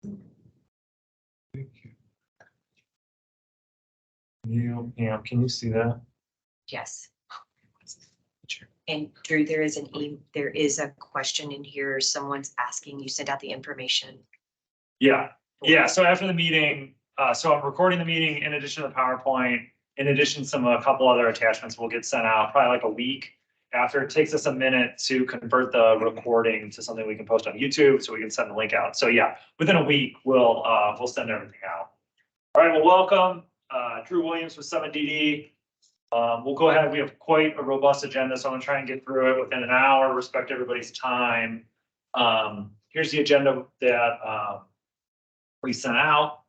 Pam, can you see that? Yes. And Drew, there is a question in here. Someone's asking, you sent out the information. Yeah, so after the meeting, so I'm recording the meeting in addition to the PowerPoint, in addition to a couple other attachments will get sent out probably like a week after. It takes us a minute to convert the recording to something we can post on YouTube, so we can send the link out. So yeah, within a week, we'll send everything out. All right, well, welcome, Drew Williams with Summit DD. We'll go ahead. We have quite a robust agenda, so I'm gonna try and get through it within an hour, respect everybody's time. Here's the agenda that we sent out.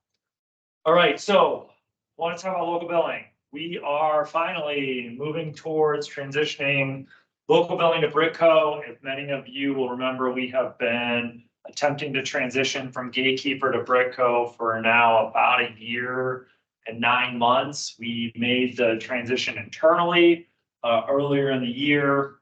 All right, so I want to talk about local billing. We are finally moving towards transitioning local billing to Britco. If many of you will remember, we have been attempting to transition from Gatekeeper to Britco for now about a year and 9 months. We made the transition internally earlier in the year.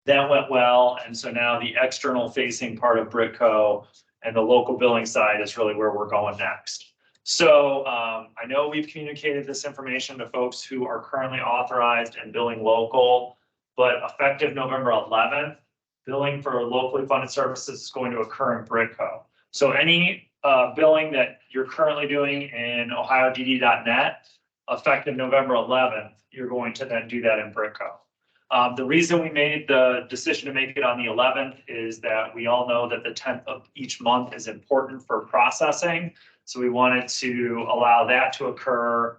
That went well, and so now the external facing part of Britco and the local billing side is really where we're going next. So I know we've communicated this information to folks who are currently authorized and billing local, but effective November 11th, billing for locally funded services is going to occur in Britco. So any billing that you're currently doing in OhioDD.net, effective November 11th, you're going to then do that in Britco. The reason we made the decision to make it on the 11th is that we all know that the 10th of each month is important for processing. So we wanted to allow that to occur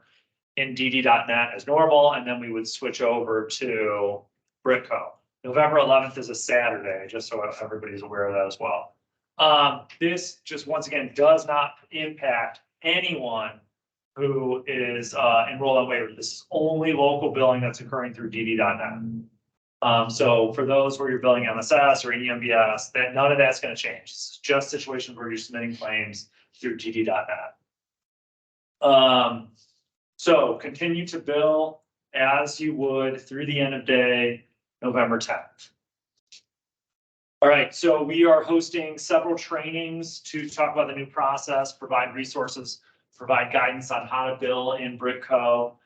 in DD.net as normal, and then we would switch over to Britco. November 11th is a Saturday, just so everybody's aware of that as well. This just once again does not impact anyone who is enrolled on waiver. This is only local billing that's occurring through DD.net. So for those where you're billing MSS or EMBS, that none of that's going to change. This is just situations where you're submitting claims through DD.net. So continue to bill as you would through the end of day, November 10th. All right, so we are hosting several trainings to talk about the new process, provide resources, provide guidance on how to bill in Britco.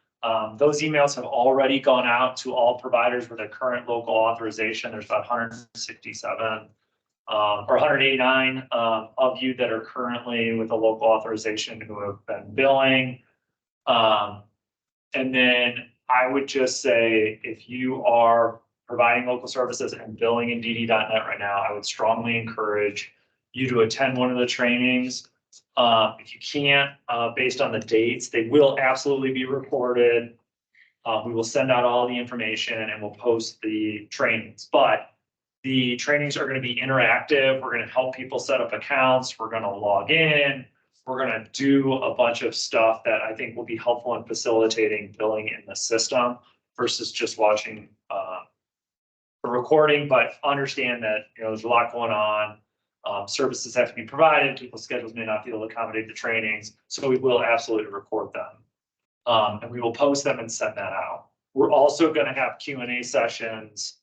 Those emails have already gone out to all providers with a current local authorization. There's about 167 or 189 of you that are currently with a local authorization who have been billing. And then I would just say, if you are providing local services and billing in DD.net right now, I would strongly encourage you to attend one of the trainings. If you can't, based on the dates, they will absolutely be recorded. We will send out all the information and we'll post the trainings, but the trainings are going to be interactive. We're going to help people set up accounts. We're going to log in. We're going to do a bunch of stuff that I think will be helpful in facilitating billing in the system versus just watching the recording, but understand that, you know, there's a lot going on. Services have to be provided. People's schedules may not be able to accommodate the trainings. So we will absolutely record them. And we will post them and send that out. We're also going to have Q&A sessions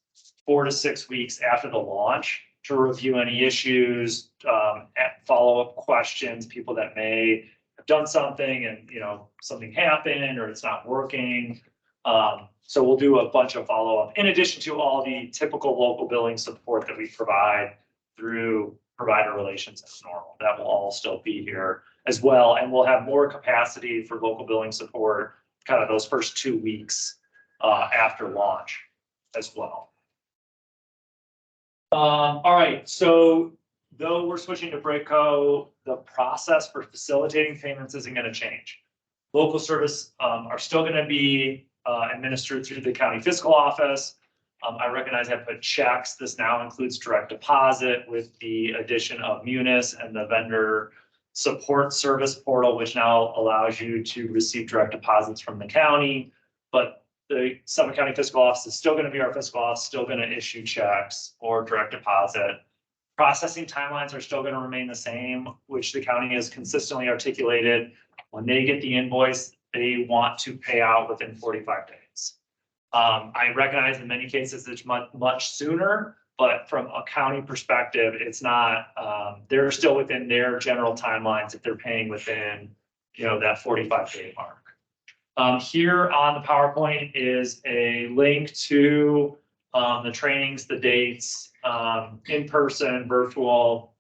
4 to 6 weeks after the launch to review any issues, follow-up questions, people that may have done something and, you know, something happened or it's not working. So we'll do a bunch of follow-up in addition to all the typical local billing support that we provide through provider relations as normal. That will all still be here as well. And we'll have more capacity for local billing support kind of those first 2 weeks after launch as well. All right, so though we're switching to Britco, the process for facilitating payments isn't going to change. Local service are still going to be administered through the county fiscal office. I recognize I put checks. This now includes direct deposit with the addition of Munis and the vendor support service portal, which now allows you to receive direct deposits from the county. But the Summit County Fiscal Office is still going to be our fiscal office, still going to issue checks or direct deposit. Processing timelines are still going to remain the same, which the county has consistently articulated. When they get the invoice, they want to pay out within 45 days. I recognize in many cases it's much sooner, But from a county perspective, it's not, they're still within their general timelines if they're paying within, that 45-day mark. Here on the PowerPoint is a link to the trainings, the dates, in person, virtual,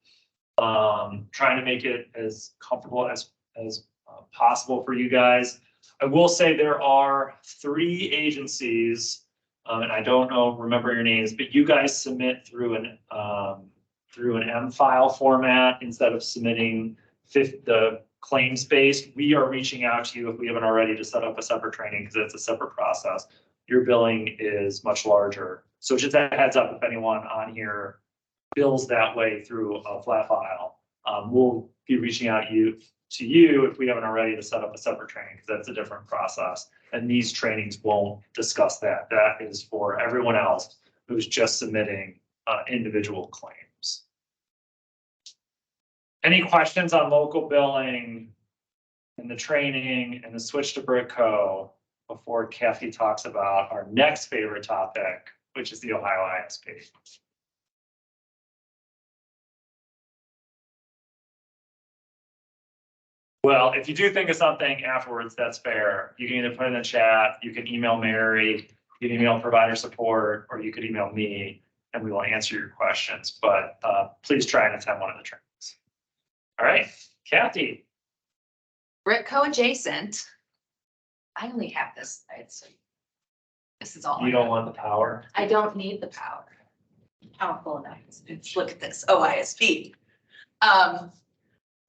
trying to make it as comfortable as possible for you guys. I will say there are 3 agencies, and I don't remember your names, but you guys submit through an M file format instead of submitting the claims based. We are reaching out to you if we haven't already to set up a separate training because it's a separate process. Your billing is much larger. So just a heads up if anyone on here bills that way through a flat file. We'll be reaching out to you if we haven't already to set up a separate training because that's a different process. And these trainings won't discuss that. That is for everyone else who's just submitting individual claims. Any questions on local billing and the training and the switch to Britco before Kathy talks about our next favorite topic, which is the Ohio ISP? Well, if you do think of something afterwards, that's fair. You can either put it in the chat, you can email Mary, you can email provider support, or you could email me and we will answer your questions. But please try and attend one of the trainings. All right, Kathy. Britco adjacent. I only have this. This is all. You don't want the power? I don't need the power. Powerful enough. Look at this. OISP.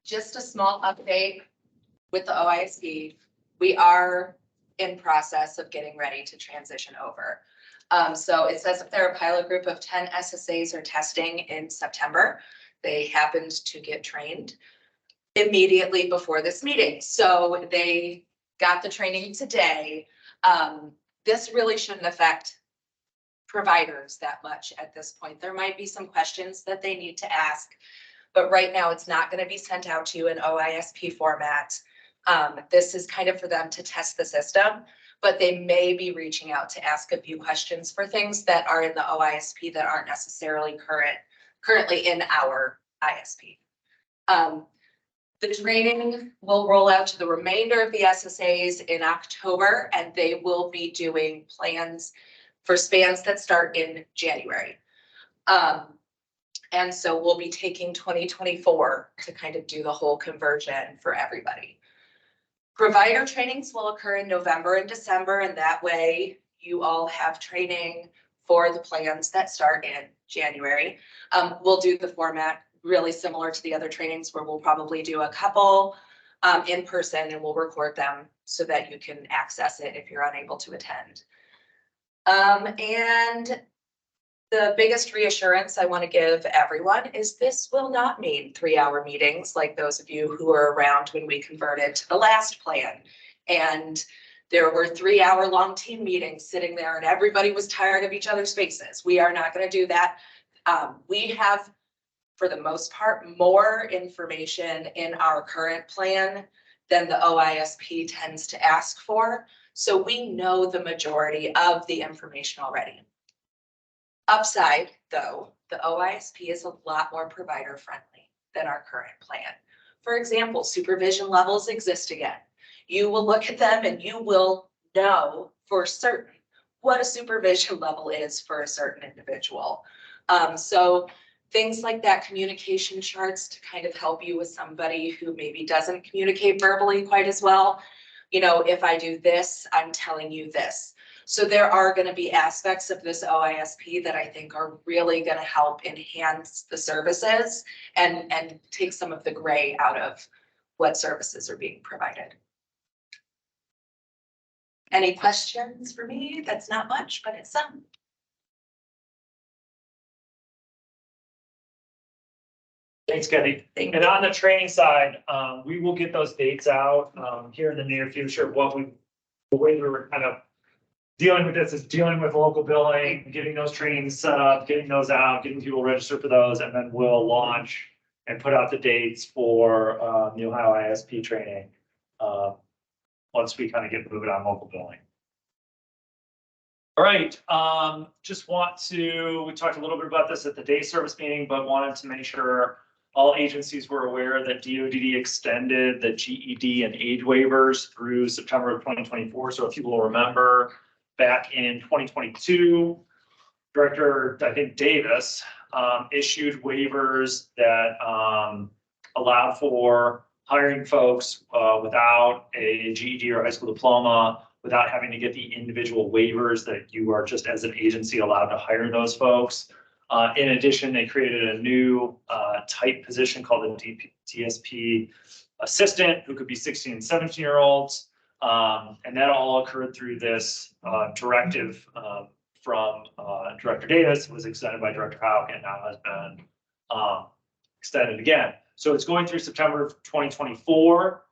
Just a small update with the OISP. We are in process of getting ready to transition over. So it says if they're a pilot group of 10 SSAs are testing in September, they happened to get trained immediately before this meeting. So they got the training today. This really shouldn't affect providers that much at this point. There might be some questions that they need to ask, but right now it's not going to be sent out to you in OISP format. This is kind of for them to test the system, but they may be reaching out to ask a few questions for things that are in the OISP that aren't necessarily currently in our ISP. The training will roll out to the remainder of the SSAs in October, and they will be doing plans for spans that start in January. And so we'll be taking 2024 to kind of do the whole conversion for everybody. Provider trainings will occur in November and December, and that way you all have training for the plans that start in January. We'll do the format really similar to the other trainings where we'll probably do a couple in person and we'll record them so that you can access it if you're unable to attend. And the biggest reassurance I want to give everyone is this will not mean 3-hour meetings like those of you who were around when we converted to the last plan. And there were 3-hour-long team meetings sitting there and everybody was tired of each other's faces. We are not going to do that. We have, for the most part, more information in our current plan than the OISP tends to ask for. So we know the majority of the information already. Upside, though, the OISP is a lot more provider friendly than our current plan. For example, supervision levels exist again. You will look at them and you will know for certain what a supervision level is for a certain individual. So things like that, communication charts to kind of help you with somebody who maybe doesn't communicate verbally quite as well. You know, if I do this, I'm telling you this. So there are going to be aspects of this OISP that I think are really going to help enhance the services and take some of the gray out of what services are being provided. Any questions for me? That's not much, but it's some. Thanks, Kathy. Thank And you. on the training side, we will get those dates out here in the near future. The way we were kind of dealing with this is dealing with local billing, getting those trainings set up, getting those out, getting people registered for those, and then we'll launch and put out the dates for the Ohio ISP training once we kind of get moving on local billing. All right, just want to, we talked a little bit about this at the day service meeting, but wanted to make sure all agencies were aware that DODD extended the GED and age waivers through September of 2024. So if you will remember, back in 2022, Director, I think Davis, issued waivers that allowed for hiring folks without a GED or high school diploma, without having to get the individual waivers that you are just as an agency allowed to hire those folks. In addition, they created a new type position called a DSP assistant who could be 16 and 17-year-olds. And that all occurred through this directive from Director Davis, was extended by Director Houck, and now has been extended again. So it's going through September of 2024.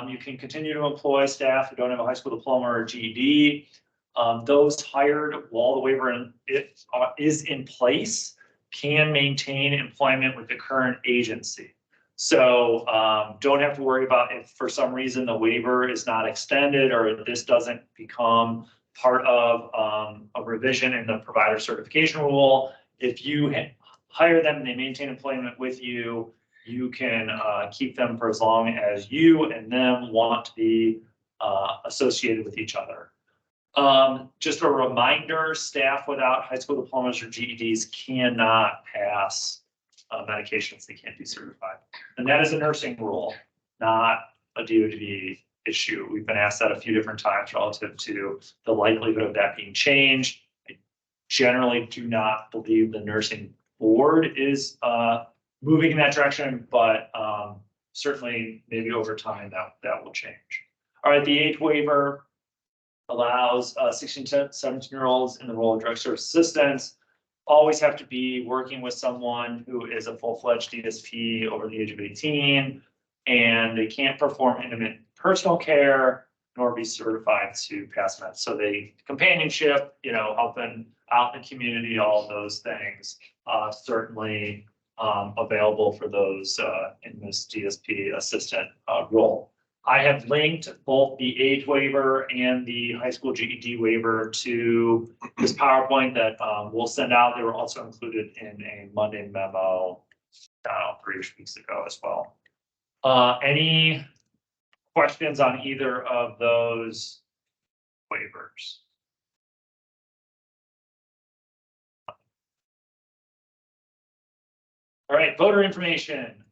You can continue to employ staff who don't have a high school diploma or GED. Those hired while the waiver is in place can maintain employment with the current agency. So don't have to worry about if for some reason the waiver is not extended or this doesn't become part of a revision in the provider certification rule. If you hire them and they maintain employment with you, you can keep them for as long as you and them want to be associated with each other. Just a reminder, staff without high school diplomas or GEDs cannot pass medications. They can't be certified. And that is a nursing rule, not a DOD issue. We've been asked that a few different times relative to the likelihood of that being changed. I generally do not believe the nursing board is moving in that direction, but certainly maybe over time that will change. All right, the age waiver allows 16 to 17-year-olds in the role of direct service assistants always have to be working with someone who is a full-fledged DSP over the age of 18, and they can't perform intimate personal care nor be certified to pass meds. So they companionship, helping out in the community, all of those things, certainly available for those in this DSP assistant role. I have linked both the age waiver and the high school GED waiver to this PowerPoint that we'll send out. They were also included in a Monday memo 3 weeks ago as well. Any questions on either of those waivers? All right, voter information.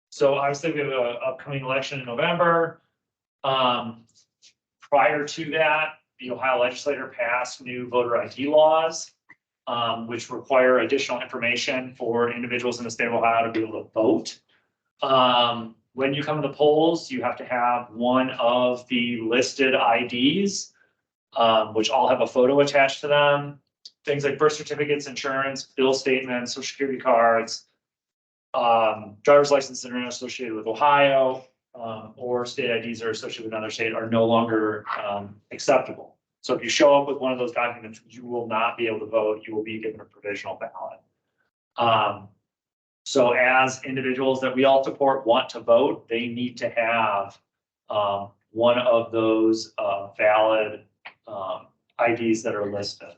So obviously we have an upcoming election in November. Prior to that, the Ohio legislature passed new voter ID laws, which require additional information for individuals in the state of Ohio to be able to vote. When you come to the polls, you have to have one of the listed IDs, which all have a photo attached to them. Things like birth certificates, insurance, bill statements, social security cards, driver's license that are not associated with Ohio, or state IDs that are associated with another state are no longer acceptable. So if you show up with one of those documents, you will not be able to vote. You will be given a provisional ballot. So as individuals that we all support want to vote, they need to have one of those valid IDs that are listed.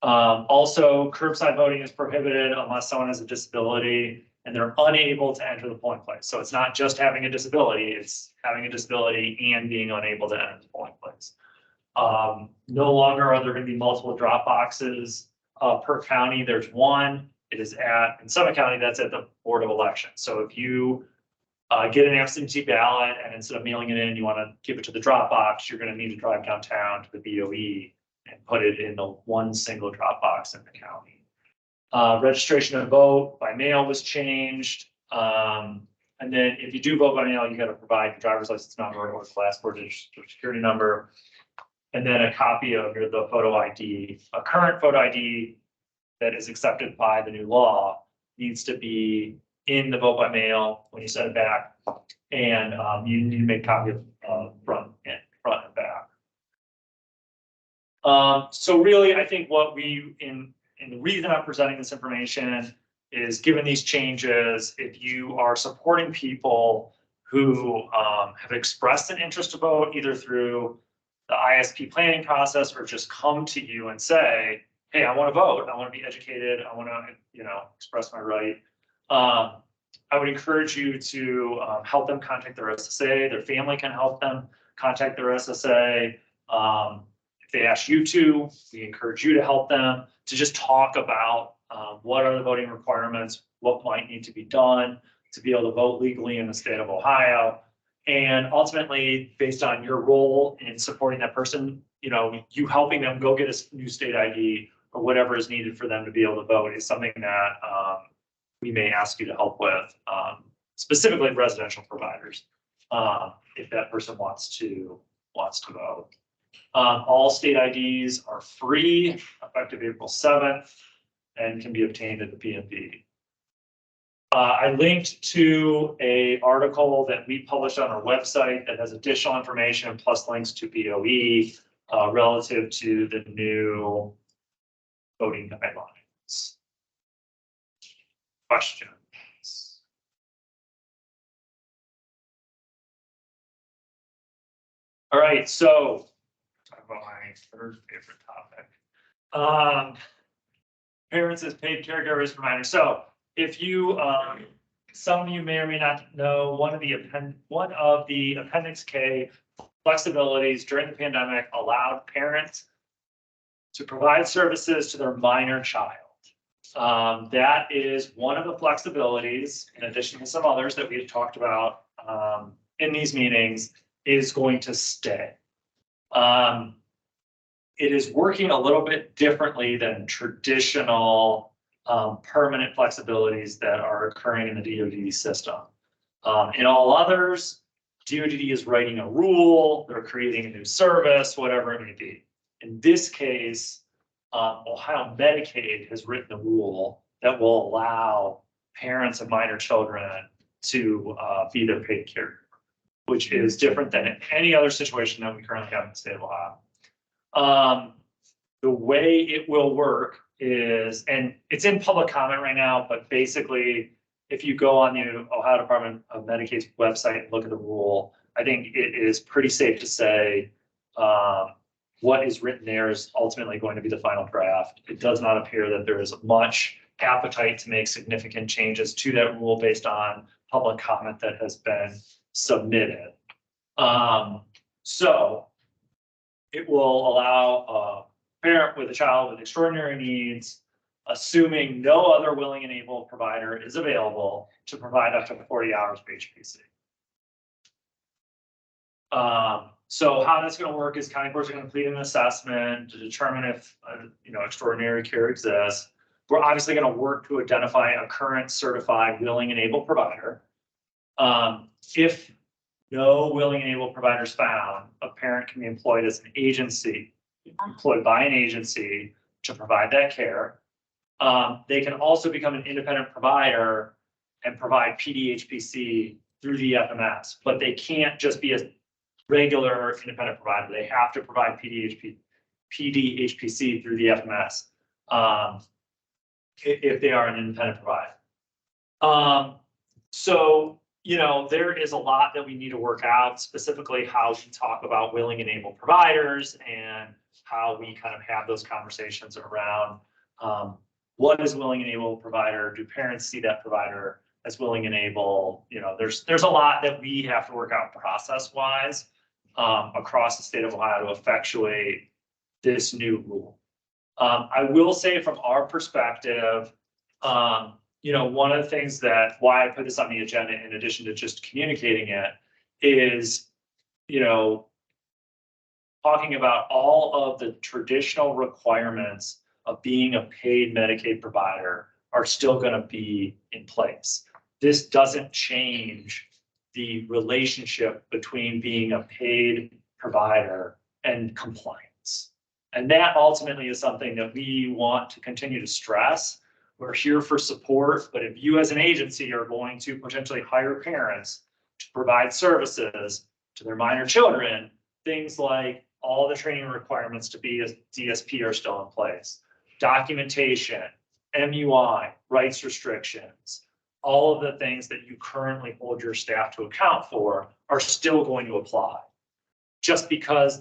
Also, curbside voting is prohibited unless someone has a disability and they're unable to enter the polling place. So it's not just having a disability, it's having a disability and being unable to enter the polling place. No longer are there going to be multiple drop boxes per county. There's one. It is in Summit County, that's at the Board of Elections. So if you get an absentee ballot and instead of mailing it in, you want to give it to the drop box, you're going to need to drive downtown to the BOE and put it in the one single drop box in the county. Registration to vote by mail was changed. And then if you do vote by mail, you got to provide your driver's license number or last 4 digit security number, and then a copy of the photo ID. A current photo ID that is accepted by the new law needs to be in the vote by mail when you send it back, and you need to make a copy of front and back. So really, I think what and the reason I'm presenting this information is, given these changes, if you are supporting people who have expressed an interest to vote either through the ISP planning process, or just come to you and say, hey, I want to vote, I want to be educated, I want to, express my right. I would encourage you to help them contact their SSA. Their family can help them contact their SSA. If they ask you to, we encourage you to help them to just talk about what are the voting requirements, what might need to be done to be able to vote legally in the state of Ohio. And ultimately, based on your role in supporting that person, you helping them go get a new state ID or whatever is needed for them to be able to vote is something that we may ask you to help with, specifically residential providers, if that person wants to vote. All state IDs are free, effective April 7th, and can be obtained at the PMV. I linked to an article that we published on our website that has additional information plus links to BOE relative to the new voting guidelines. Questions? All right, so talk about my third favorite topic. Parents as paid caregivers for minors. So if you, some of you may or may not know, one of the Appendix K flexibilities during the pandemic allowed parents to provide services to their minor child. That is one of the flexibilities, in addition to some others that we've talked about in these meetings, is going to stay. It is working a little bit differently than traditional permanent flexibilities that are occurring in the DoD system. In all others, DoD is writing a rule, they're creating a new service, whatever it may be. In this case, Ohio Medicaid has written a rule that will allow parents of minor children to be their paid caregiver, which is different than any other situation that we currently have in the state of Ohio. The way it will work is, and it's in public comment right now, but basically, if you go on the Ohio Department of Medicaid's website and look at the rule, I think it is pretty safe to say what is written there is ultimately going to be the final draft. It does not appear that there is much appetite to make significant changes to that rule based on public comment that has been submitted. So it will allow a parent with a child with extraordinary needs, assuming no other willing and able provider is available, to provide up to 40 hours of HPC. So how that's going to work is county boards are going to complete an assessment to determine if extraordinary care exists. We're obviously going to work to identify a current certified willing and able provider. If no willing and able providers found, a parent can be employed as an agency, employed by an agency to provide that care. They can also become an independent provider and provide PDHPC through the FMS, but they can't just be a regular independent provider. They have to provide PDHPC through the FMS if they are an independent provider. So, there is a lot that we need to work out, specifically how we talk about willing and able providers and how we kind of have those conversations around what is willing and able provider. Do parents see that provider as willing and able? There's a lot that we have to work out process-wise across the state of Ohio to effectuate this new rule. I will say from our perspective, one of the things why I put this on the agenda, in addition to just communicating it, is, talking about all of the traditional requirements of being a paid Medicaid provider are still going to be in place. This doesn't change the relationship between being a paid provider and compliance. And that ultimately is something that we want to continue to stress. We're here for support, but if you as an agency are going to potentially hire parents to provide services to their minor children, things like all the training requirements to be a DSP are still in place. Documentation, MUI, rights restrictions, all of the things that you currently hold your staff to account for are still going to apply. Just because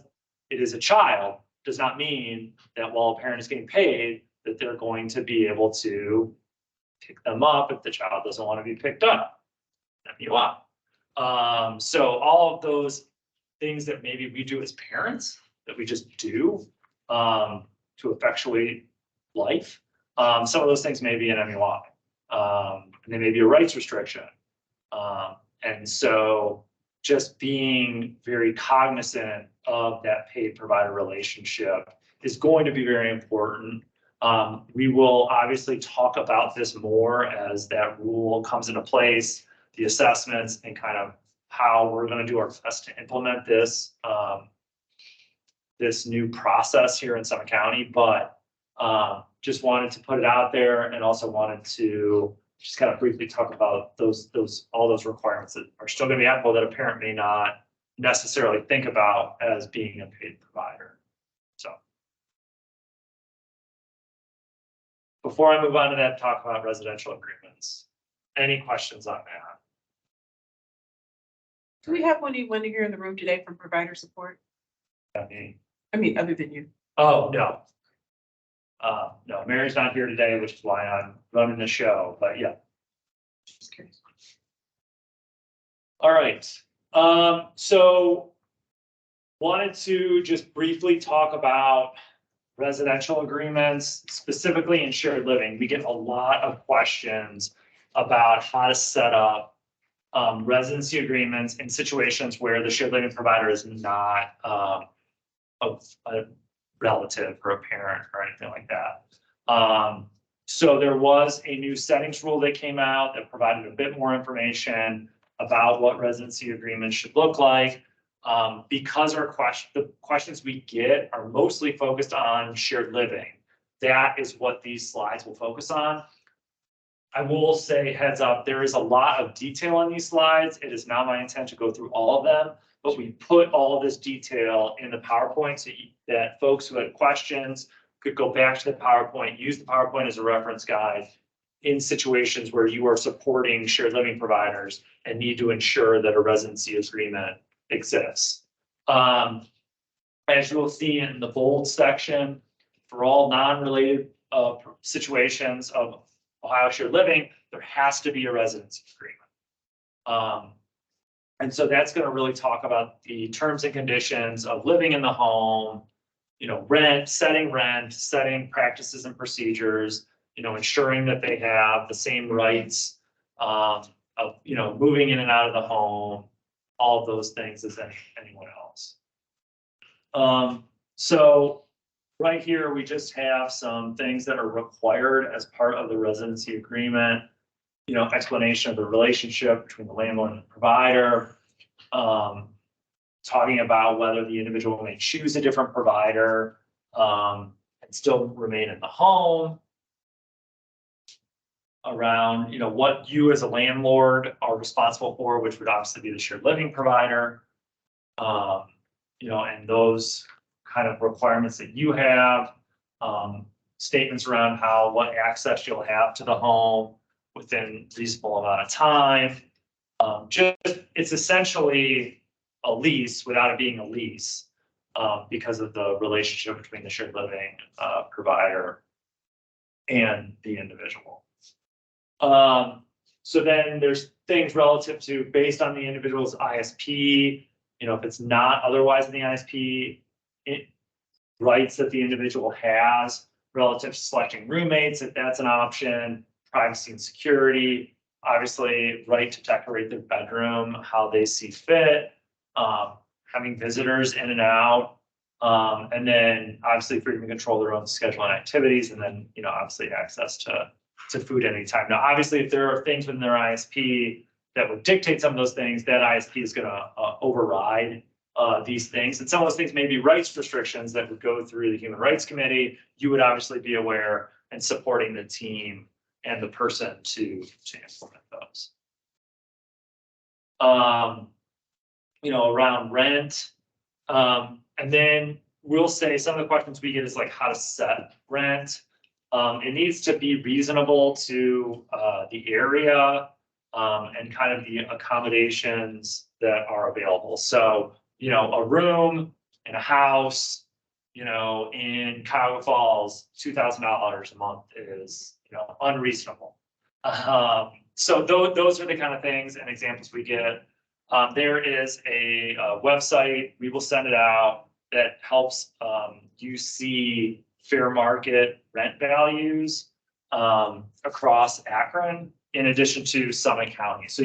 it is a child does not mean that while a parent is getting paid, that they're going to be able to pick them up if the child doesn't want to be picked up. MUI. So all of those things that maybe we do as parents that we just do to effectuate life. Some of those things may be an MUI. And they may be a rights restriction. And so just being very cognizant of that paid provider relationship is going to be very important. We will obviously talk about this more as that rule comes into place, the assessments, and kind of how we're going to do our best to implement this this new process here in Summit County. But just wanted to put it out there, and also wanted to just kind of briefly talk about all those requirements that are still going to be applicable that a parent may not necessarily think about as being a paid provider. So before I move on to that, talk about residential agreements. Any questions on that? Do we have anyone here in the room today from provider support? I mean, Other than you. oh, no. No, Mary's not here today, which is why I'm running the show, but yeah. Just curious. All right, so wanted to just briefly talk about residential agreements, specifically in shared living. We get a lot of questions about how to set up residency agreements in situations where the shared living provider is not a relative or a parent or anything like that. So there was a new settings rule that came out that provided a bit more information about what residency agreements should look like. Because the questions we get are mostly focused on shared living. That is what these slides will focus on. I will say, heads up, there is a lot of detail on these slides. It is not my intent to go through all of them, but we put all of this detail in the PowerPoint so that folks who had questions could go back to the PowerPoint, use the PowerPoint as a reference guide in situations where you are supporting shared living providers and need to ensure that a residency agreement exists. As you will see in the bold section, for all non-related situations of Ohio shared living, there has to be a residency agreement. And so that's going to really talk about the terms and conditions of living in the home, setting practices and procedures, ensuring that they have the same rights of, moving in and out of the home, all of those things as anyone else. So right here, we just have some things that are required as part of the residency agreement, explanation of the relationship between the landlord and the provider, talking about whether the individual may choose a different provider and still remain in the home, around, what you as a landlord are responsible for, which would obviously be the shared living provider, and those kind of requirements that you have, statements around what access you'll have to the home within a reasonable amount of time. It's essentially a lease without it being a lease because of the relationship between the shared living provider and the individual. So then there's things relative to based on the individual's ISP, if it's not otherwise in the ISP, rights that the individual has relative to selecting roommates, if that's an option, privacy and security, obviously right to decorate their bedroom how they see fit, having visitors in and out, and then obviously freedom to control their own schedule and activities, and then obviously access to food anytime. Now, obviously, if there are things within their ISP that would dictate some of those things, that ISP is going to override these things. And some of those things may be rights restrictions that would go through the Human Rights Committee. You would obviously be aware and supporting the team and the person to implement those. Around rent. And then we'll say some of the questions we get is like how to set rent. It needs to be reasonable to the area and kind of the accommodations that are available. So, a room in a house, you know, in Cuyahoga Falls, $2,000 a month is, you know, unreasonable. So those are the kind of things and examples we get. There is a website, we will send it out, that helps you see fair market rent values across Akron, in addition to Summit County. So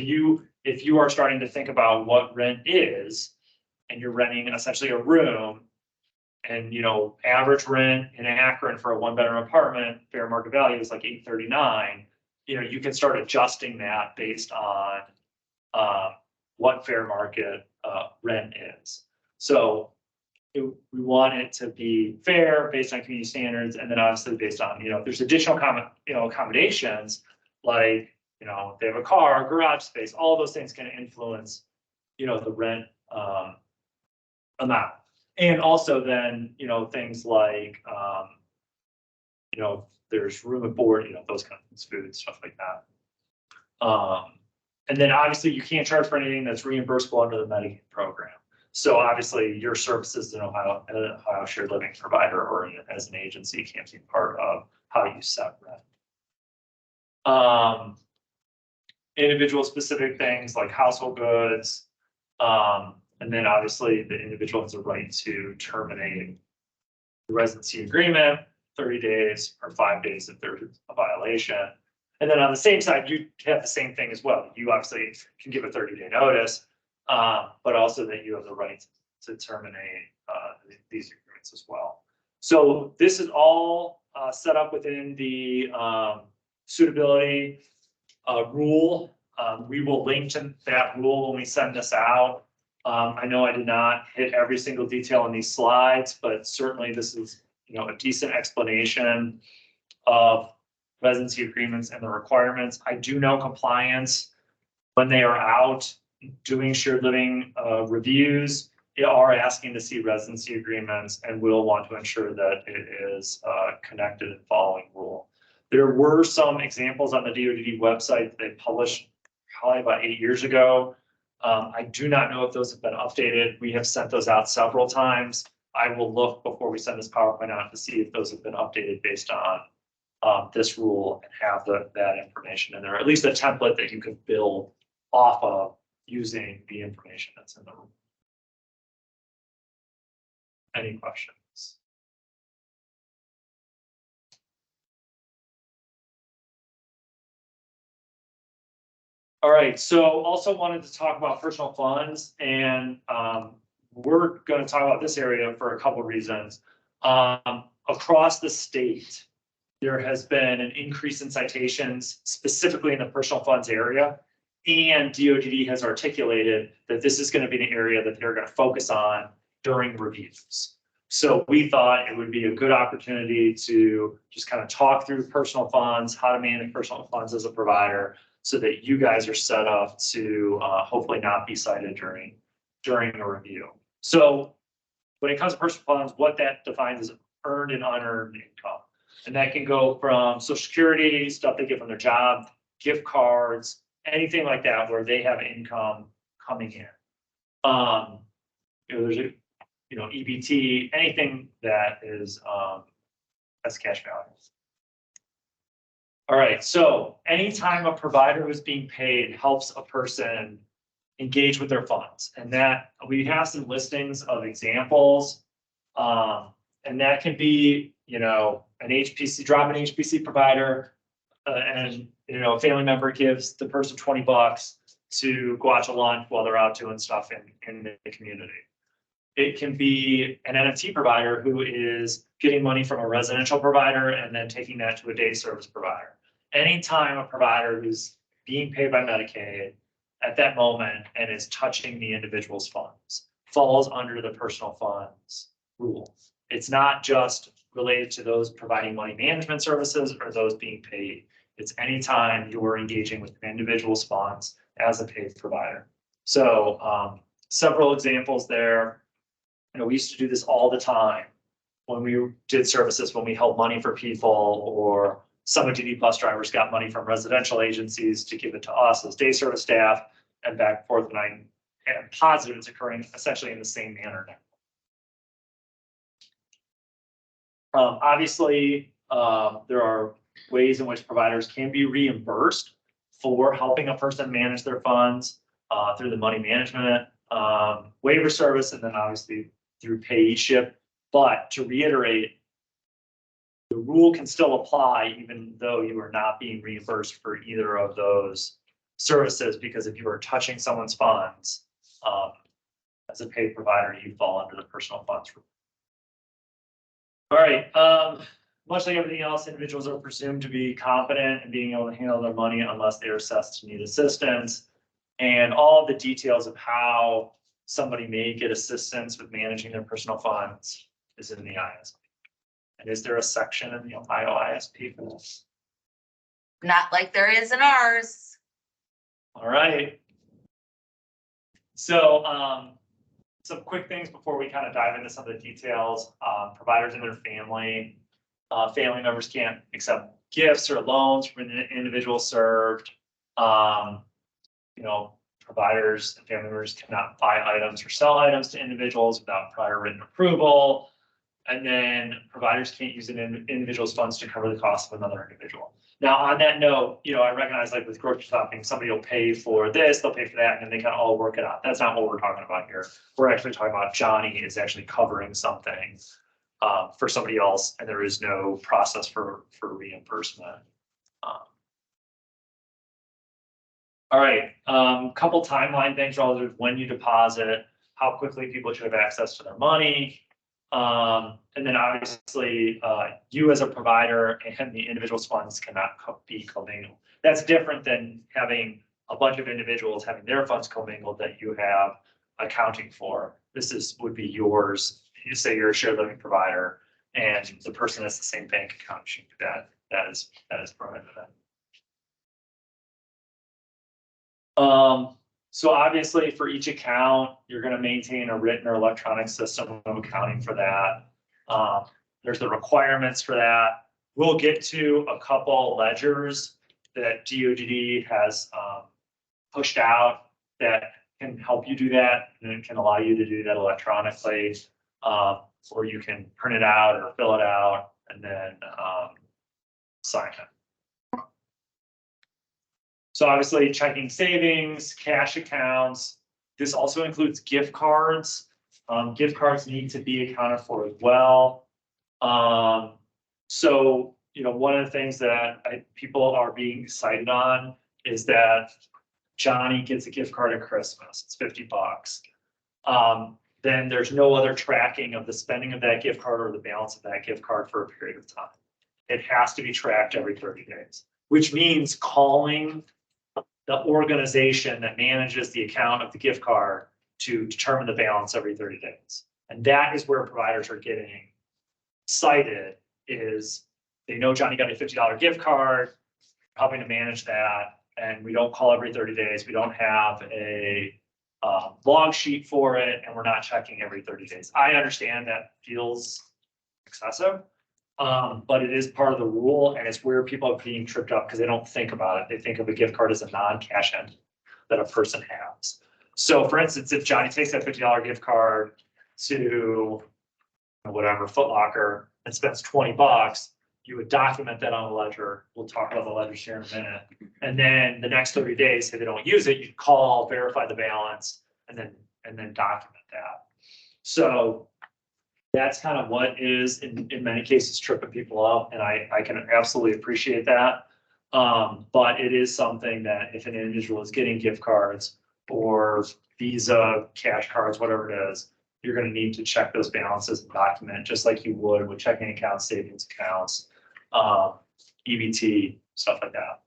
if you are starting to think about what rent is, and you're renting essentially a room, and you know, average rent in Akron for a 1-bedroom apartment, fair market value is like $839. You know, you can start adjusting that based on what fair market rent is. So we want it to be fair based on community standards, and then obviously based on, you know, if there's additional accommodations, like, you know, if they have a car, garage space, all those things can influence, you know, the rent amount. And also then, you know, things like, you know, there's room and board, you know, those kind of things, food, stuff like that. And then obviously you can't charge for anything that's reimbursable under the Medicaid program. So obviously your services in Ohio Shared Living provider or as an agency can't be part of how you set rent. Individual specific things like household goods. And then obviously the individual has a right to terminate the residency agreement, 30 days or 5 days if there's a violation. And then on the same side, you have the same thing as well. You obviously can give a 30-day notice, but also that you have the right to terminate these agreements as well. So this is all set up within the suitability rule. We will link to that rule when we send this out. I know I did not hit every single detail in these slides, but certainly this is, you know, a decent explanation of residency agreements and the requirements. I do know compliance, when they are out doing shared living reviews, they are asking to see residency agreements and will want to ensure that it is connected and following rule. There were some examples on the DOD website that they published probably about 8 years ago. I do not know if those have been updated. We have sent those out several times. I will look before we send this PowerPoint out to see if those have been updated based on this rule and have that information in there, at least a template that you could build off of using the information that's in the rule. Any questions? All right, so also wanted to talk about personal funds, and we're going to talk about this area for a couple of reasons. Across the state, there has been an increase in citations, specifically in the personal funds area, and DOD has articulated that this is going to be an area that they're going to focus on during reviews. So we thought it would be a good opportunity to just kind of talk through personal funds, how to manage personal funds as a provider, so that you guys are set up to hopefully not be cited during a review. So when it comes to personal funds, what that defines is earned and unearned income. And that can go from Social Security, stuff they get from their job, gift cards, anything like that where they have income coming in. You know, there's a, you know, EBT, anything that is that's cash values. All right, so anytime a provider who's being paid helps a person engage with their funds, and that we have some listings of examples, and that can be, you know, an HPC, drop an HPC provider, and you know, a family member gives the person $20 to go out to lunch while they're out doing stuff in the community. It can be an NFT provider who is getting money from a residential provider and then taking that to a day service provider. Anytime a provider who's being paid by Medicaid at that moment and is touching the individual's funds falls under the personal funds rule. It's not just related to those providing money management services or those being paid. It's anytime you are engaging with an individual's funds as a paid provider. So several examples there. You know, we used to do this all the time when we did services, when we held money for people, or some DD bus drivers got money from residential agencies to give it to us as day service staff, and back and forth. And I'm positive it's occurring essentially in the same manner now. Obviously, there are ways in which providers can be reimbursed for helping a person manage their funds through the money management waiver service, and then obviously through payship. But to reiterate, the rule can still apply even though you are not being reimbursed for either of those services, because if you are touching someone's funds as a paid provider, you fall under the personal funds rule. All right, much like everything else, individuals are presumed to be competent in being able to handle their money unless they are assessed to need assistance. And all of the details of how somebody may get assistance with managing their personal funds is in the ISP. And is there a section in the Ohio ISP for this? Not like there is in ours. All right. So some quick things before we kind of dive into some of the details. Providers and their family members can't accept gifts or loans from an individual served. Providers and family members cannot buy items or sell items to individuals without prior written approval. And then providers can't use an individual's funds to cover the cost of another individual. Now, on that note, I recognize, like with grocery shopping, somebody will pay for this, they'll pay for that, and then they kind of all work it out. That's not what we're talking about here. We're actually talking about Johnny is actually covering something for somebody else, and there is no process for reimbursement. All right, couple timeline things relative to when you deposit, how quickly people should have access to their money. And then obviously, you as a provider and the individual's funds cannot be commingled. That's different than having a bunch of individuals having their funds commingled that you have accounting for. This would be yours. You say you're a shared living provider and the person has the same bank account. That is prohibited. So obviously for each account, you're going to maintain a written or electronic system of accounting for that. There's the requirements for that. We'll get to a couple ledgers that DoD has pushed out that can help you do that, and it can allow you to do that electronically, or you can print it out or fill it out and then sign it. So obviously checking savings, cash accounts. This also includes gift cards. Gift cards need to be accounted for as well. So, one of the things that people are being cited on is that Johnny gets a gift card at Christmas. It's $50. Then there's no other tracking of the spending of that gift card or the balance of that gift card for a period of time. It has to be tracked every 30 days, which means calling the organization that manages the account of the gift card to determine the balance every 30 days. And that is where providers are getting cited, is they know Johnny got a $50 gift card, helping to manage that, and we don't call every 30 days. We don't have a log sheet for it, and we're not checking every 30 days. I understand that feels excessive, but it is part of the rule, and it's where people are being tripped up because they don't think about it. They think of a gift card as a non-cash entity that a person has. So for instance, if Johnny takes that $50 gift card to whatever, Foot Locker, and spends $20, you would document that on the ledger. We'll talk about the ledger here in a minute. And then the next 30 days, if they don't use it, you'd call, verify the balance, and then document that. So that's kind of what is in many cases tripping people up, and I can absolutely appreciate that. But it is something that if an individual is getting gift cards or Visa, cash cards, whatever it is, you're going to need to check those balances and document just like you would with checking accounts, savings accounts, EBT, stuff like that.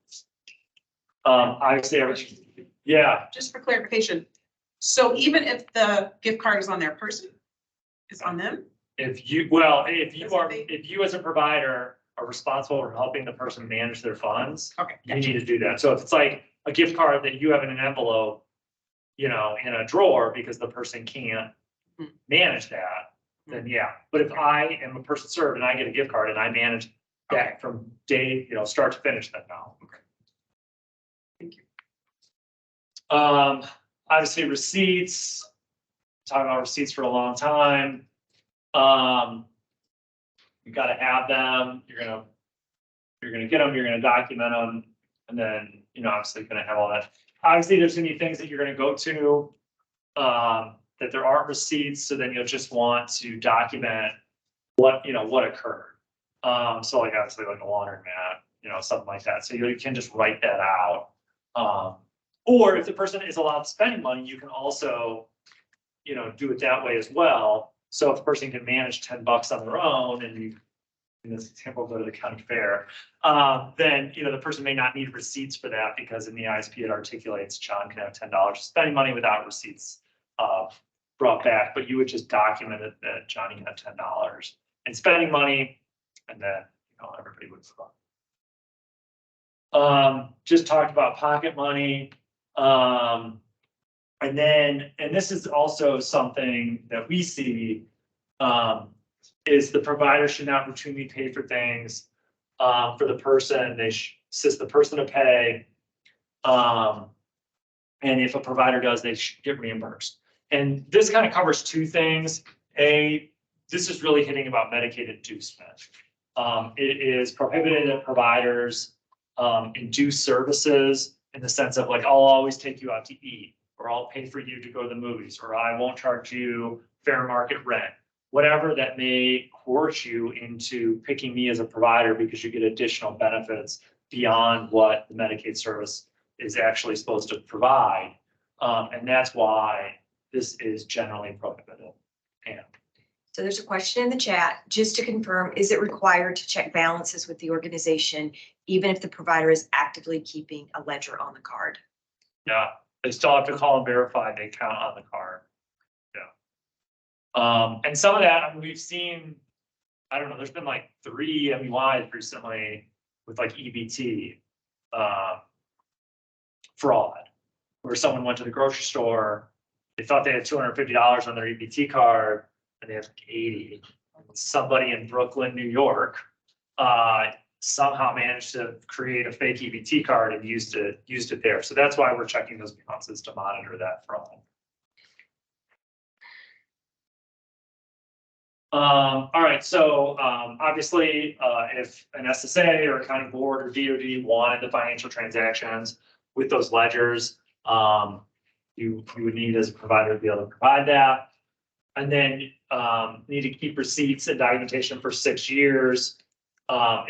Obviously, yeah. Just for clarification, so even if the gift card is on their person, it's on them? If you as a provider are responsible for helping the person manage their funds, Okay. you need to do that. So if it's like a gift card that you have in an envelope, in a drawer because the person can't manage that, then yeah. But if I am a person served and I get a gift card and I manage that from day, start to finish, then no. Okay. Thank you. Obviously receipts, talking about receipts for a long time. You gotta have them, you're gonna get them, you're gonna document them, and then, obviously gonna have all that. Obviously, there's gonna be things that you're gonna go to, that there aren't receipts, so then you'll just want to document what occurred. So like obviously like a laundromat, something like that. So you can just write that out. Or if the person is allowed spending money, you can also, do it that way as well. So if a person can manage $10 on their own and you, in this example, go to the county fair, then, the person may not need receipts for that because in the ISP it articulates John can have $10 spending money without receipts brought back, but you would just document it that Johnny had $10 and spending money, and then, everybody would move on. Just talked about pocket money. And this is also something that we see, is the provider should not routinely pay for things, for the person. They assist the person to pay. And if a provider does, they should get reimbursed. And this kind of covers two things. This is really hitting about Medicaid inducement. It is prohibited that providers induce services in the sense of like, I'll always take you out to eat, or I'll pay for you to go to the movies, or I won't charge you fair market rent, whatever that may coerce you into picking me as a provider because you get additional benefits beyond what the Medicaid service is actually supposed to provide. And that's why this is generally prohibited. And So there's a question in the chat, just to confirm, is it required to check balances with the organization, even if the provider is actively keeping a ledger on the card? yeah, they still have to call and verify they count on the card. Yeah. And some of that, I mean, we've seen, I don't know, there's been like 3 MUIs recently with like EBT fraud, where someone went to the grocery store, they thought they had $250 on their EBT card, and they have like 80. Somebody in Brooklyn, New York, somehow managed to create a fake EBT card and used it there. So that's why we're checking those balances to monitor that fraud. All right, so obviously, if an SSA or a county board or DOD wanted the financial transactions with those ledgers, you would need as a provider to be able to provide that. And then need to keep receipts and documentation for 6 years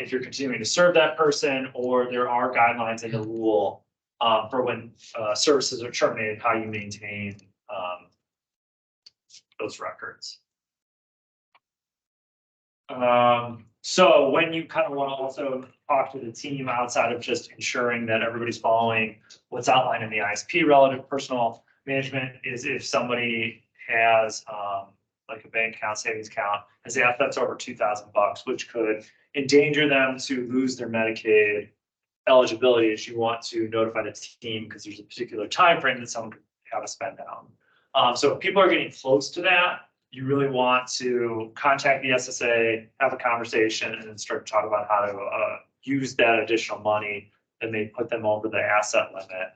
if you're continuing to serve that person, or there are guidelines in the rule for when services are terminated, how you maintain those records. So when you kind of want to also talk to the team outside of just ensuring that everybody's following what's outlined in the ISP relative to personal management, is if somebody has like a bank account, savings account, as if that's over $2,000, which could endanger them to lose their Medicaid eligibility, is you want to notify the team because there's a particular time frame that someone could have a spend down. So if people are getting close to that, you really want to contact the SSA, have a conversation, and then start to talk about how to use that additional money that may put them over the asset limit.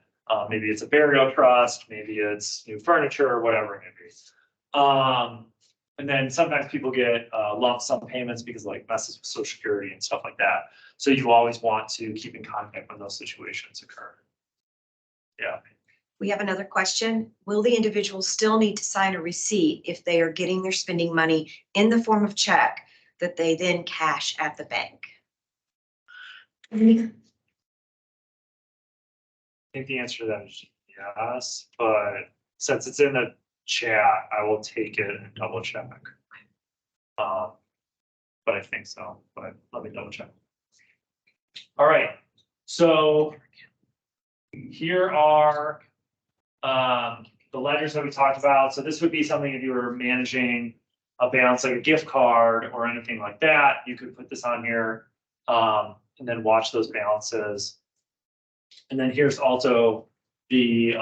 Maybe it's a burial trust, maybe it's new furniture, or whatever it may be. And then sometimes people get lump sum payments because like messes with Social Security and stuff like that. So you always want to keep in contact when those situations occur. Yeah. We have another question. Will the individual still need to sign a receipt if they are getting their spending money in the form of check that they then cash at the bank? I think the answer to that is yes, but since it's in the chat, I will take it and double check. But I think so, but let me double check. All right, so here are the ledgers that we talked about. So this would be something if you were managing a balance like a gift card or anything like that, you could put this on here and then watch those balances. And then here's also the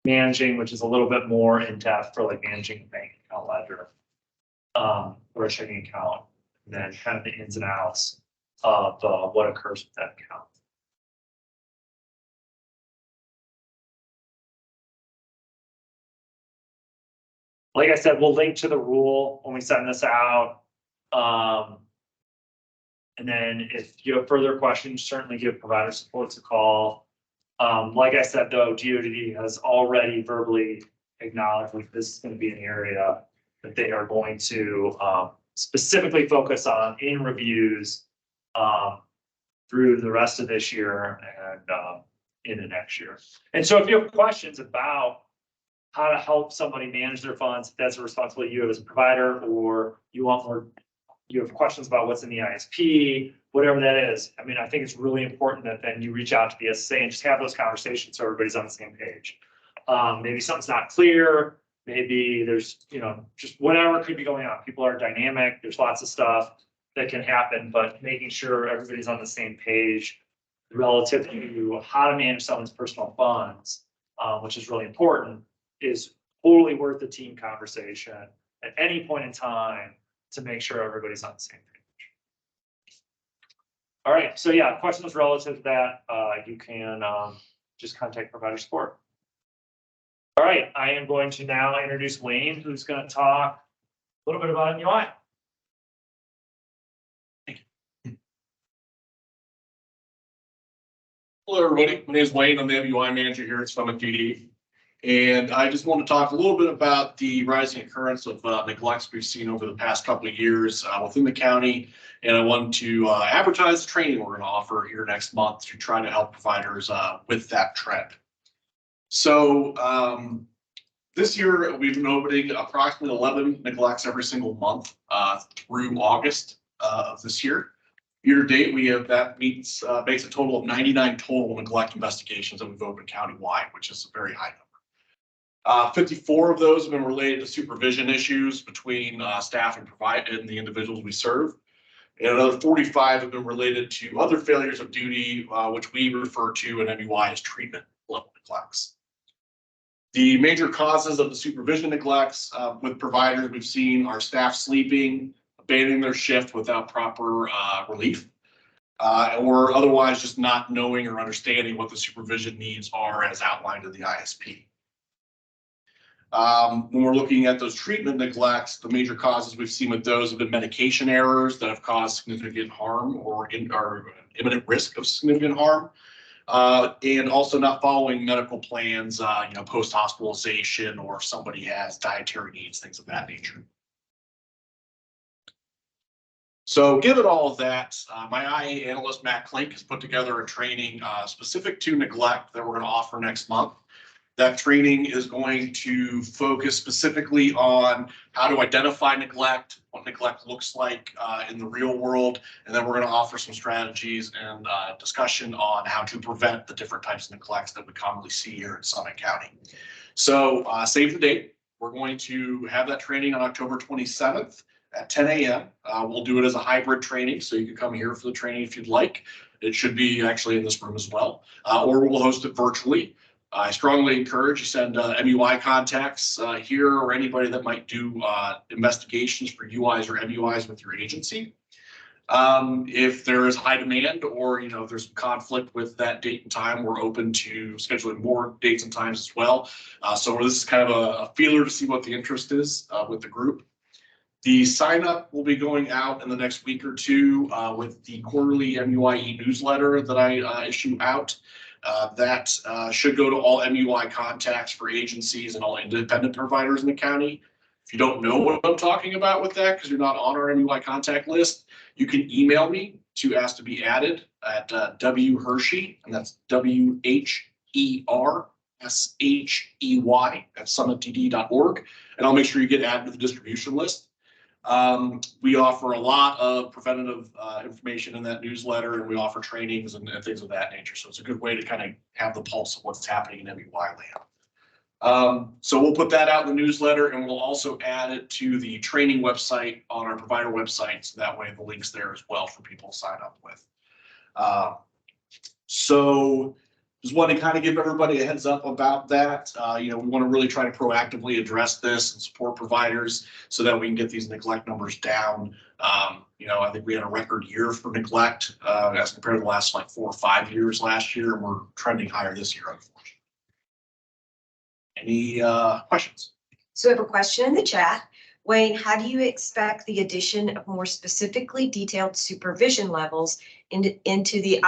managing, which is a little bit more in depth for like managing a bank account ledger or a checking account, and then kind of the ins and outs of what occurs with that account. Like I said, we'll link to the rule when we send this out. And then if you have further questions, certainly give provider supports a call. Like I said, though, DOD has already verbally acknowledged that this is going to be an area that they are going to specifically focus on in reviews through the rest of this year and into next year. And so if you have questions about how to help somebody manage their funds, if that's a responsibility you have as a provider, or you want more, you have questions about what's in the ISP, whatever that is. I mean, I think it's really important that then you reach out to the SSA and just have those conversations so everybody's on the same page. Maybe something's not clear. Maybe there's, just whatever could be going on. People are dynamic. There's lots of stuff that can happen, but making sure everybody's on the same page relative to how to manage someone's personal funds, which is really important, is totally worth the team conversation at any point in time to make sure everybody's on the same page. All right, so yeah, questions relative to that, you can just contact provider support. All right, I am going to now introduce Wayne, who's going to talk a little bit about MUI. Hello, everybody. My name is Wayne. I'm the MUI manager here at Summit PD. And I just want to talk a little bit about the rising occurrence of neglects we've seen over the past couple of years within the county. And I want to advertise the training we're going to offer here next month to try to help providers with that trend. So this year, we've been opening approximately 11 neglects every single month through August of this year. Year to date, we have that makes a total of 99 total neglect investigations that we've opened countywide, which is a very high number. 54 of those have been related to supervision issues between staff and the individuals we serve. And another 45 have been related to other failures of duty, which we refer to in MUI as treatment level neglects. The major causes of the supervision neglects with providers we've seen are staff sleeping, abandoning their shift without proper relief, or otherwise just not knowing or understanding what the supervision needs are as outlined in the ISP. When we're looking at those treatment neglects, the major causes we've seen with those have been medication errors that have caused significant harm or imminent risk of significant harm, and also not following medical plans, post-hospitalization, or if somebody has dietary needs, things of that nature. So given all of that, my IA analyst, Matt Klink, has put together a training specific to neglect that we're going to offer next month. That training is going to focus specifically on how to identify neglect, what neglect looks like in the real world, and then we're going to offer some strategies and discussion on how to prevent the different types of neglects that we commonly see here in Summit County. So save the date. We're going to have that training on October 27th. At 10 a.m. We'll do it as a hybrid training, so you can come here for the training if you'd like. It should be actually in this room as well, or we'll host it virtually. I strongly encourage you send MUI contacts here, or anybody that might do investigations for UIs or MUIs with your agency. If there is high demand, or if there's conflict with that date and time, we're open to scheduling more dates and times as well. So this is kind of a feeler to see what the interest is with the group. The sign up will be going out in the next week or two with the quarterly MUI e-newsletter that I issue out. That should go to all MUI contacts for agencies and all independent providers in the county. If you don't know what I'm talking about with that, because you're not on our MUI contact list, you can email me to ask to be added at W Hershey, and that's WHERSHEY at summittd.org, and I'll make sure you get added to the distribution list. We offer a lot of preventative information in that newsletter, and we offer trainings and things of that nature. So it's a good way to kind of have the pulse of what's happening in MUI land. So we'll put that out in the newsletter, and we'll also add it to the training website on our provider website. So that way the link's there as well for people to sign up with. So just want to kind of give everybody a heads up about that. We want to really try to proactively address this and support providers so that we can get these neglect numbers down. I think we had a record year for neglect as compared to the last 4 or 5 years last year, and we're trending higher this year, unfortunately. Any questions? So we have a question in the chat. Wayne, how do you expect the addition of more specifically detailed supervision levels into the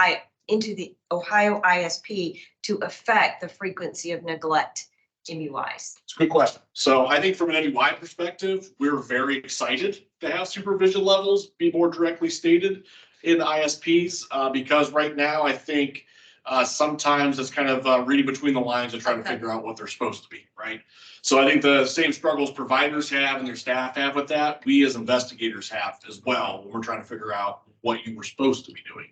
Ohio ISP to affect the frequency of neglect MUIs? It's a good question. So I think from an NUI perspective, we're very excited to have supervision levels be more directly stated in ISPs, because right now I think sometimes it's kind of reading between the lines and trying to figure out what they're supposed to be, right? So I think the same struggles providers have and their staff have with that, we as investigators have as well when we're trying to figure out what you were supposed to be doing.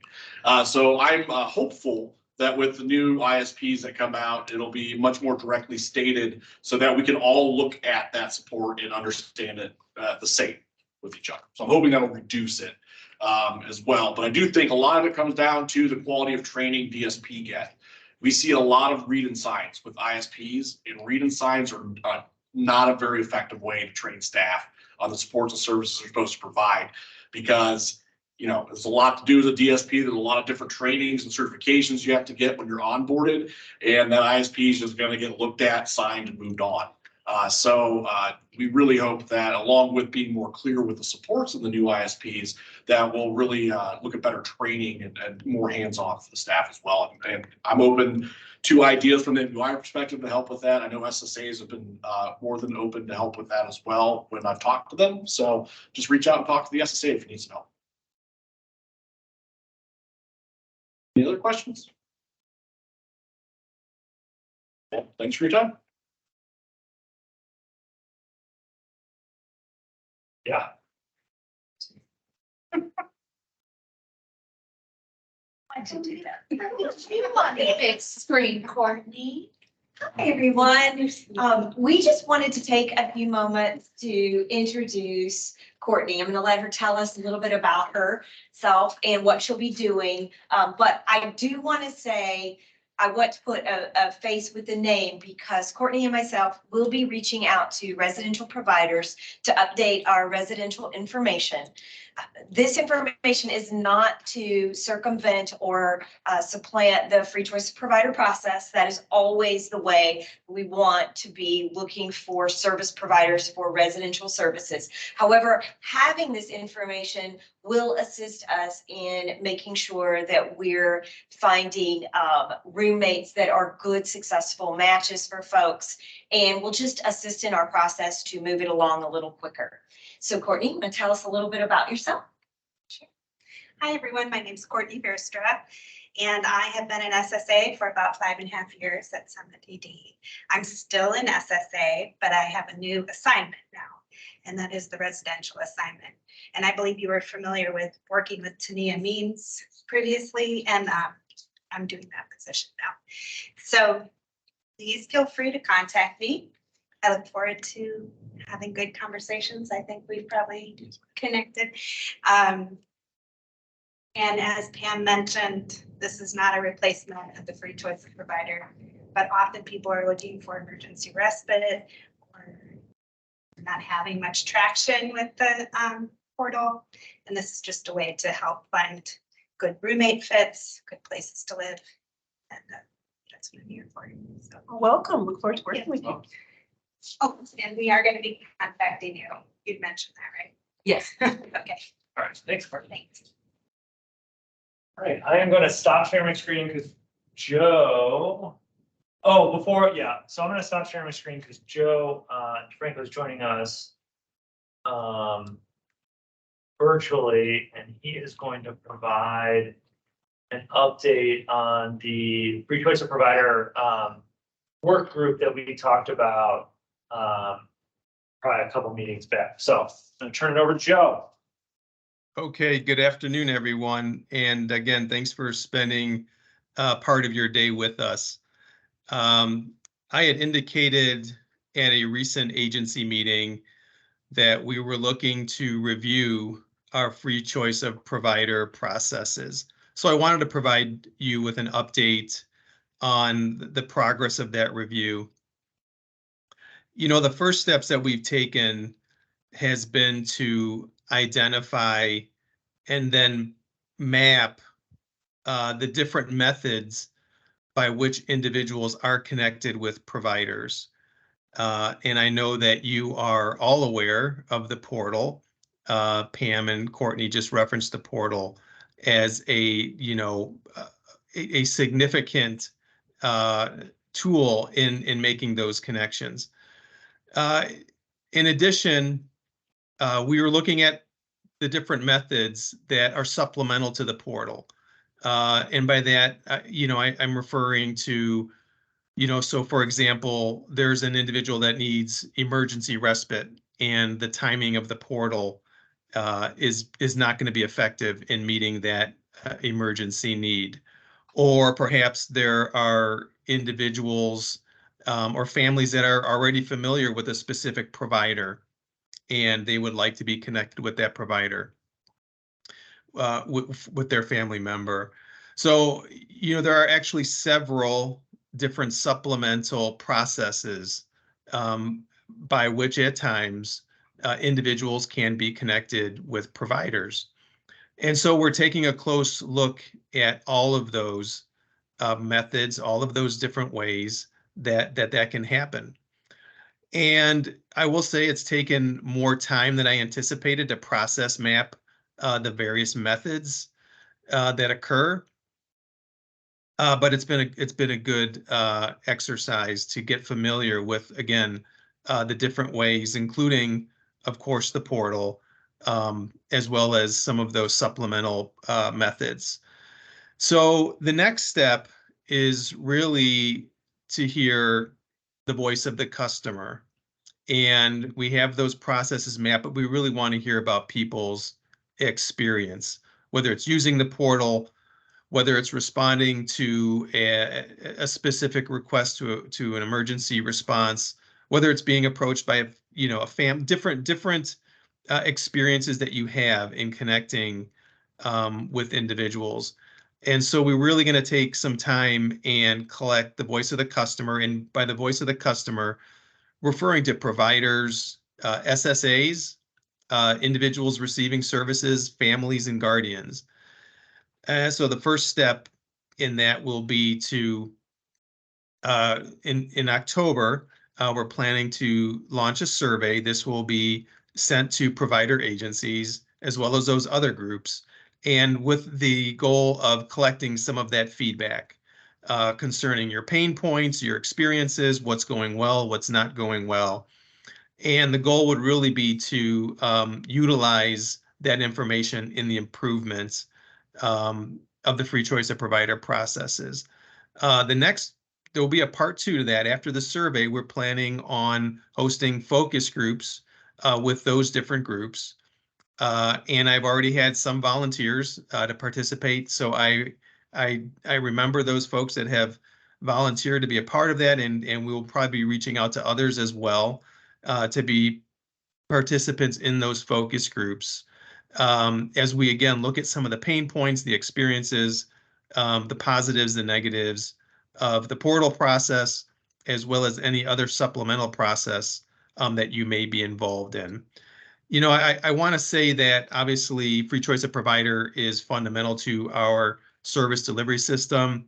So I'm hopeful that with the new ISPs that come out, it'll be much more directly stated so that we can all look at that support and understand it the same with each other. So I'm hoping that'll reduce it as well. But I do think a lot of it comes down to the quality of training DSP get. We see a lot of read and signs with ISPs, and read and signs are not a very effective way to train staff on the supports and services they're supposed to provide, because there's a lot to do as a DSP. There's a lot of different trainings and certifications you have to get when you're onboarded, and that ISP is just going to get looked at, signed, and moved on. So we really hope that, along with being more clear with the supports of the new ISPs, that we'll really look at better training and more hands-on for the staff as well. And I'm open to ideas from the MUI perspective to help with that. I know SSAs have been more than open to help with that as well when I've talked to them. So just reach out and talk to the SSA if you need some help. Any other questions? Well, thanks for your time. Yeah. I can do that. You want the big screen, Courtney? Hi, everyone. We just wanted to take a few moments to introduce Courtney. I'm going to let her tell us a little bit about herself and what she'll be doing. But I do want to say, I want to put a face with the name, because Courtney and myself will be reaching out to residential providers to update our residential information. This information is not to circumvent or supplant the free choice provider process. That is always the way we want to be looking for service providers for residential services. However, having this information will assist us in making sure that we're finding roommates that are good, successful matches for folks, and will just assist in our process to move it along a little quicker. So Courtney, you want to tell us a little bit about yourself? Sure. Hi, everyone. My name is Courtney Verstra, and I have been an SSA for about 5.5 years at Summit ED. I'm still in SSA, but I have a new assignment now, and that is the residential assignment. And I believe you were familiar with working with Tania Means previously, and I'm doing that position now. So please feel free to contact me. I look forward to having good conversations. I think we've probably connected. And as Pam mentioned, this is not a replacement of the free choice provider, but often people are looking for emergency respite or not having much traction with the portal. And this is just a way to help find good roommate fits, good places to live. And that's what I'm here for. So, Welcome. Look forward to working with you. oh, and we are going to be contacting you. You'd mentioned that, right? Yes. Okay, All right. Thanks, Courtney. thanks. All right. I am going to stop sharing my screen because Joe. Oh, so I'm going to stop sharing my screen because Joe Franco is joining us virtually, and he is going to provide an update on the free choice of provider work group that we talked about probably a couple meetings back. So I'm going to turn it over to Joe. Okay, good afternoon, everyone. And again, thanks for spending part of your day with us. I had indicated at a recent agency meeting that we were looking to review our free choice of provider processes. So I wanted to provide you with an update on the progress of that review. The first steps that we've taken has been to identify and then map the different methods by which individuals are connected with providers. And I know that you are all aware of the portal. Pam and Courtney just referenced the portal as a significant tool in making those connections. In addition, we were looking at the different methods that are supplemental to the portal. And by that, I'm referring to, so for example, there's an individual that needs emergency respite, and the timing of the portal is not going to be effective in meeting that emergency need. Or perhaps there are individuals or families that are already familiar with a specific provider, and they would like to be connected with that provider, with their family member. So, there are actually several different supplemental processes by which at times individuals can be connected with providers. And so we're taking a close look at all of those methods, all of those different ways that can happen. And I will say it's taken more time than I anticipated to process map the various methods that occur. But it's been a good exercise to get familiar with, again, the different ways, including, of course, the portal, as well as some of those supplemental methods. So the next step is really to hear the voice of the customer. And we have those processes mapped, but we really want to hear about people's experience, whether it's using the portal, whether it's responding to a specific request to an emergency response, whether it's being approached by different experiences that you have in connecting with individuals. And so we're really going to take some time and collect the voice of the customer. And by the voice of the customer, referring to providers, SSAs, individuals receiving services, families, and guardians. So the first step in that will be to, in October, we're planning to launch a survey. This will be sent to provider agencies as well as those other groups, and with the goal of collecting some of that feedback concerning your pain points, your experiences, what's going well, what's not going well. And the goal would really be to utilize that information in the improvements of the free choice of provider processes. There will be a part 2 to that. After the survey, we're planning on hosting focus groups with those different groups. And I've already had some volunteers to participate. So I remember those folks that have volunteered to be a part of that, and we will probably be reaching out to others as well to be participants in those focus groups. As we, again, look at some of the pain points, the experiences, the positives, the negatives of the portal process, as well as any other supplemental process that you may be involved in. I want to say that obviously free choice of provider is fundamental to our service delivery system.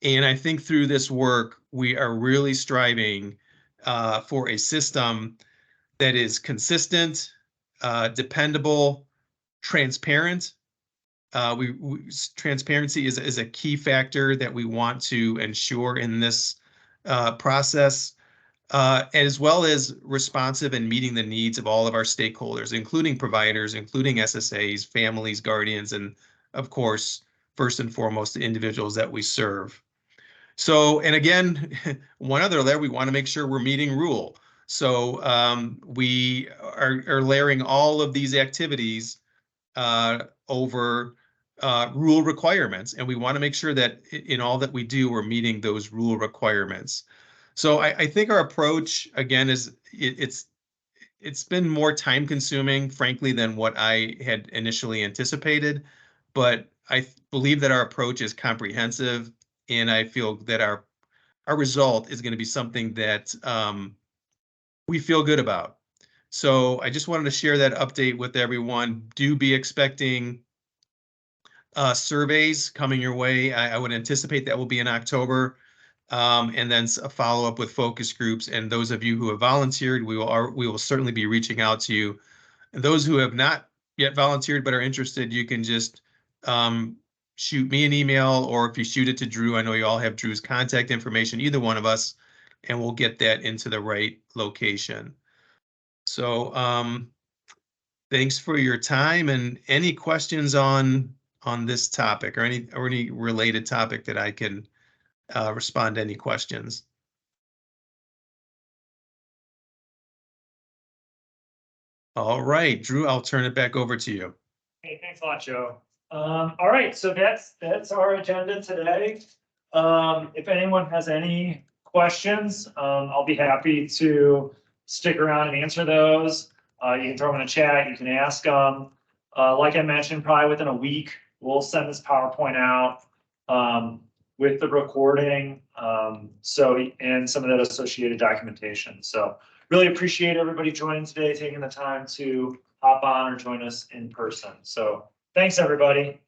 And I think through this work, we are really striving for a system that is consistent, dependable, transparent. Transparency is a key factor that we want to ensure in this process, as well as responsive and meeting the needs of all of our stakeholders, including providers, including SSAs, families, guardians, and of course, first and foremost, the individuals that we serve. So, and again, one other layer, we want to make sure we're meeting rule. So we are layering all of these activities over rule requirements, and we want to make sure that in all that we do, we're meeting those rule requirements. So I think our approach, again, is it's been more time consuming, frankly, than what I had initially anticipated, but I believe that our approach is comprehensive, and I feel that our result is going to be something that we feel good about. So I just wanted to share that update with everyone. Do be expecting surveys coming your way. I would anticipate that will be in October. And then a follow-up with focus groups. And those of you who have volunteered, we will certainly be reaching out to you. And those who have not yet volunteered but are interested, you can just shoot me an email, or if you shoot it to Drew, I know you all have Drew's contact information, either one of us, and we'll get that into the right location. So thanks for your time, and any questions on this topic or any related topic that I can respond to any questions. All right, Drew, I'll turn it back over to you. Hey, thanks a lot, Joe. All right, so that's our agenda today. If anyone has any questions, I'll be happy to stick around and answer those. You can throw them in a chat, you can ask them. Like I mentioned, probably within a week, we'll send this PowerPoint out with the recording, and some of that associated documentation. So really appreciate everybody joining today, taking the time to hop on or join us in person. So thanks, everybody.